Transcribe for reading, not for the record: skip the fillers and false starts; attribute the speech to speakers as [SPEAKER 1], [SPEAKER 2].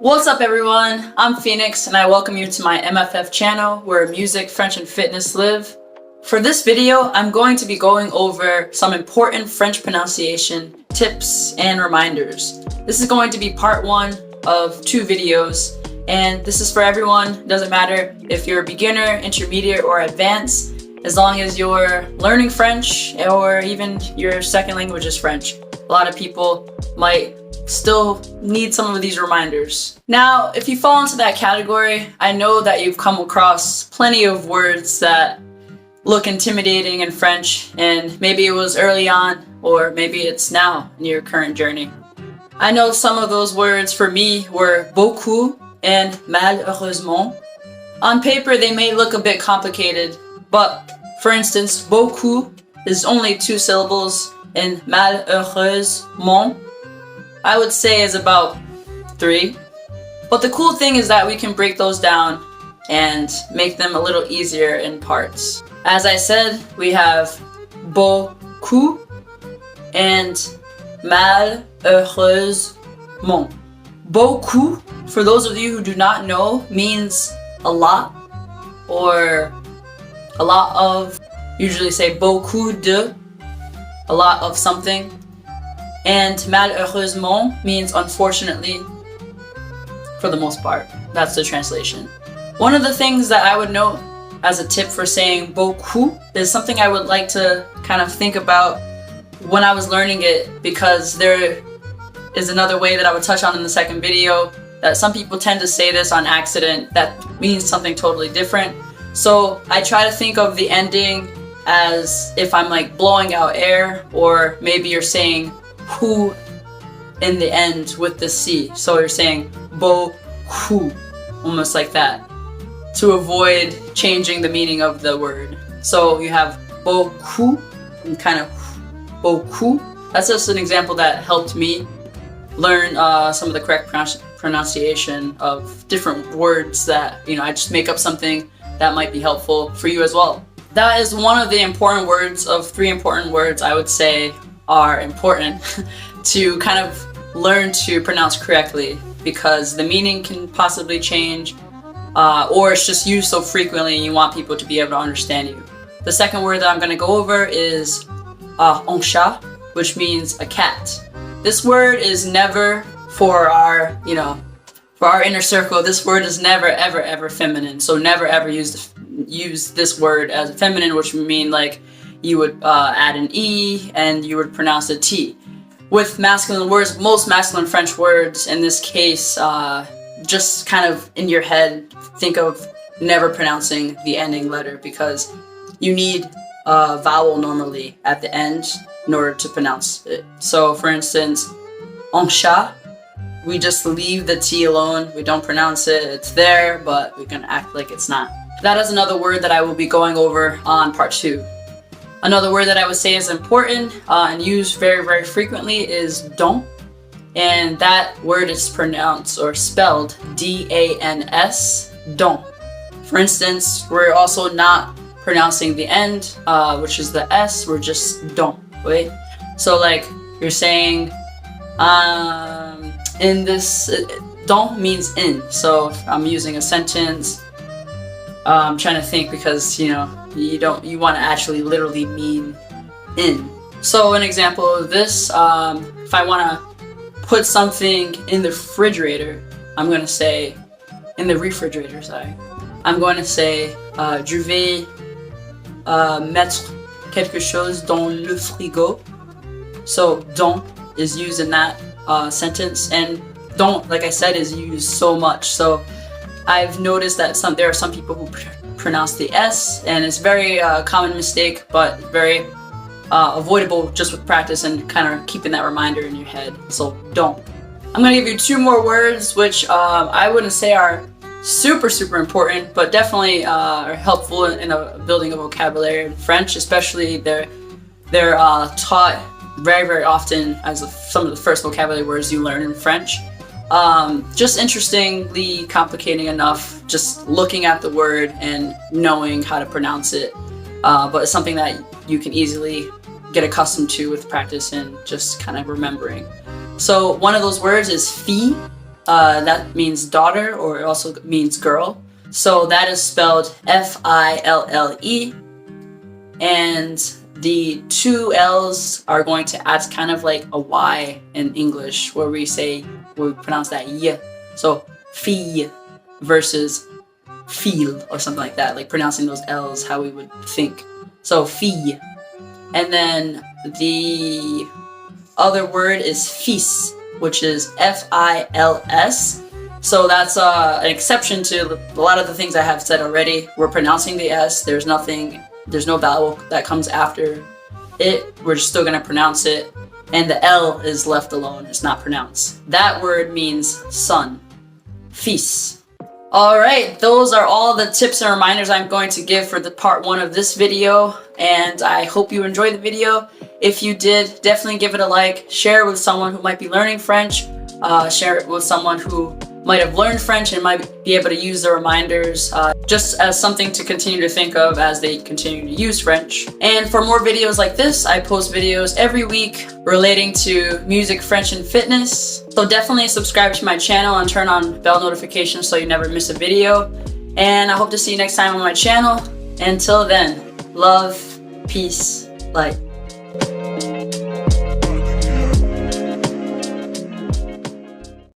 [SPEAKER 1] What's up everyone, I'm Phoenix and I welcome you to my MFF channel where music, French and fitness live. For this video, I'm going to be going over some important French pronunciation tips and reminders. This is going to be part 1 of 2 videos and this is for everyone. It doesn't matter if you're a beginner, intermediate or advanced, as long as you're learning French or even your second language is French. A lot of people might still need some of these reminders. Now, if you fall into that category, I know that you've come across plenty of words that look intimidating in French, and maybe it was early on, or maybe it's now in your current journey. I know some of those words for me were beaucoup and malheureusement. On paper, they may look a bit complicated, but for instance, beaucoup is only 2 syllables, and malheureusement I would say is about 3. But the cool thing is that we can break those down and make them a little easier in parts. As I said, we have beaucoup and malheureusement. Beaucoup, for those of you who do not know, means a lot or a lot of. Usually say beaucoup de, a lot of something. And malheureusement means unfortunately, for the most part. That's the translation. One of the things that I would note as a tip for saying beaucoup is something I would like to kind of think about when I was learning it, because there is another way that I would touch on in the second video that some people tend to say this on accident that means something totally different. So I try to think of the ending as if I'm like blowing out air, or maybe you're saying who in the end with the C. So you're saying beaucoup, almost like that, to avoid changing the meaning of the word. So you have beaucoup and kind of beaucoup. That's just an example that helped me learn some of the correct pronunciation of different words that, I just make up something that might be helpful for you as well. That is one of the important words of 3 important words I would say are important to kind of learn to pronounce correctly, because the meaning can possibly change or it's just used so frequently and you want people to be able to understand you. The second word that I'm going to go over is un chat, which means a cat. This word is never for our, for our inner circle. This word is never ever ever feminine. So never ever use this word as a feminine, which would mean like you would add an E and you would pronounce a T. With masculine words, most masculine French words, in this case, just kind of in your head, think of never pronouncing the ending letter, because you need a vowel normally at the end in order to pronounce it. So for instance, un chat, we just leave the T alone, we don't pronounce it, it's there, but we can act like it's not. That is another word that I will be going over on part 2. Another word that I would say is important and used very, very frequently is don. And that word is pronounced or spelled D-A-N-S, don. For instance, we're also not pronouncing the end, which is the S, we're just don, right? So like you're saying, in this, don means in. So if I'm using a sentence, I'm trying to think, because you want to actually literally mean in. So an example of this, if I want to put something in the refrigerator, I'm going to say, in the refrigerator, sorry. I'm going to say, je vais mettre quelque chose dans le frigo. So don is used in that sentence, and don, like I said, is used so much. So I've noticed that there are some people who pronounce the S, and it's very common mistake, but very avoidable just with practice and kind of keeping that reminder in your head. So don't. I'm going to give you 2 more words, which I wouldn't say are super important, but definitely are helpful in building a vocabulary in French. Especially they're taught very often as some of the first vocabulary words you learn in French. Just interestingly complicating enough, just looking at the word and knowing how to pronounce it, but it's something that you can easily get accustomed to with practice and just kind of remembering. So one of those words is fille, that means daughter, or it also means girl. So that is spelled F-I-L-L-E. And the two L's are going to act kind of like a Y in English, where we pronounce that Y. So fee versus feel, or something like that, like pronouncing those L's how we would think. So fee. And then the other word is fils, which is F-I-L-S. So that's an exception to a lot of the things I have said already. We're pronouncing the S. There's no vowel that comes after it. We're just still gonna pronounce it. And the L is left alone. It's not pronounced. That word means son. Fils. Alright, those are all the tips and reminders I'm going to give for the part 1 of this video. And I hope you enjoyed the video. If you did, definitely give it a like. Share it with someone who might be learning French. Share it with someone who might have learned French and might be able to use the reminders just as something to continue to think of as they continue to use French. And for more videos like this, I post videos every week relating to music, French, and fitness. So definitely subscribe to my channel and turn on bell notifications so you never miss a video. And I hope to see you next time on my channel. Until then, love, peace, light.